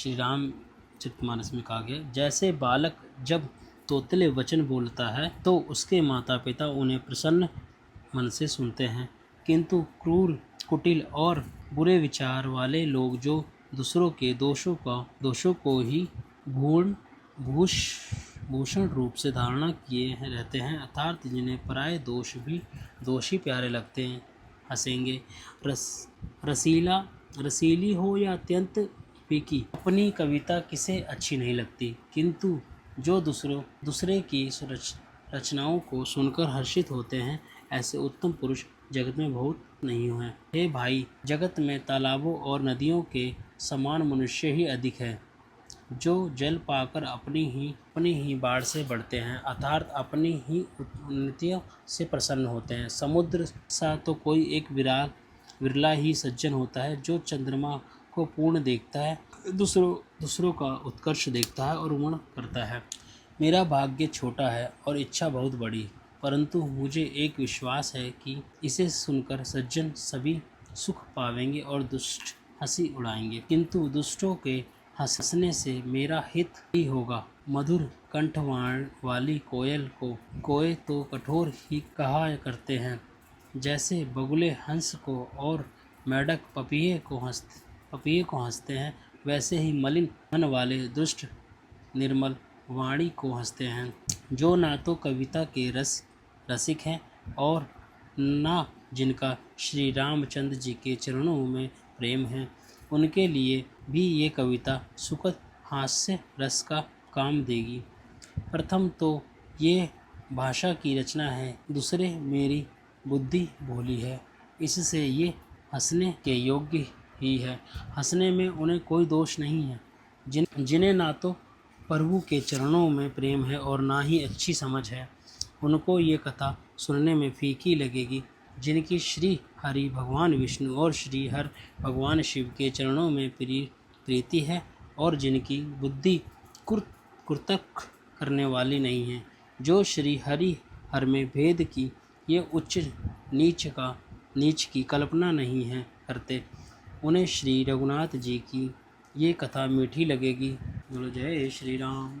श्री रामचरितमानस में कहा गया, जैसे बालक जब तोतले वचन बोलता है तो उसके माता पिता उन्हें प्रसन्न मन से सुनते हैं, किंतु क्रूर, कुटिल और बुरे विचार वाले लोग जो दूसरों के दोषों को ही भूषण रूप से धारणा किए रहते हैं, अर्थात जिन्हें पराये दोष भी दोषी प्यारे लगते हैं, हंसेंगे। रसीली हो या अत्यंत फीकी, अपनी कविता किसे अच्छी नहीं लगती, किंतु जो दूसरे की रचनाओं को सुनकर हर्षित होते हैं, ऐसे उत्तम पुरुष जगत में बहुत नहीं हुए। हे भाई, जगत में तालाबों और नदियों के समान मनुष्य ही अधिक है, जो जल पाकर अपनी ही बाढ़ से बढ़ते हैं, अर्थात अपनी ही उन्नतियों से प्रसन्न होते हैं। समुद्र सा तो कोई एक विरला ही सज्जन होता है, जो चंद्रमा को पूर्ण देखता है, दूसरों का उत्कर्ष देखता है और गुण करता है। मेरा भाग्य छोटा है और इच्छा बहुत बड़ी, परंतु मुझे एक विश्वास है कि इसे सुनकर सज्जन सभी सुख पावेंगे और दुष्ट हंसी उड़ाएंगे, किंतु दुष्टों के हंसने से मेरा हित ही होगा। मधुर कंठ वाली कोयल को कोए तो कठोर ही कहा करते हैं, जैसे बगुले हंस को और मेढक पपीहे को हंसते हैं, वैसे ही मलिन मन वाले दुष्ट निर्मल वाणी को हंसते हैं। जो ना तो कविता के रसिक हैं और ना जिनका श्री रामचंद्र जी के चरणों में प्रेम है, उनके लिए भी ये कविता सुखद हास्य रस का काम देगी। प्रथम तो ये भाषा की रचना है, दूसरे मेरी बुद्धि भोली है, इससे ये हंसने के योग्य ही है। हंसने में उन्हें कोई दोष नहीं है। जिन्हें ना तो प्रभु के चरणों में प्रेम है और ना ही अच्छी समझ है, उनको ये कथा सुनने में फीकी लगेगी। जिनकी श्री हरि भगवान विष्णु और श्री हर भगवान शिव के चरणों में प्रीति है और जिनकी बुद्धि कुर्तक करने वाली नहीं है, जो श्री हरि हर में भेद की ये उच्च नीच की कल्पना नहीं है करते, उन्हें श्री रघुनाथ जी की ये कथा मीठी लगेगी। बोलो जय श्री राम।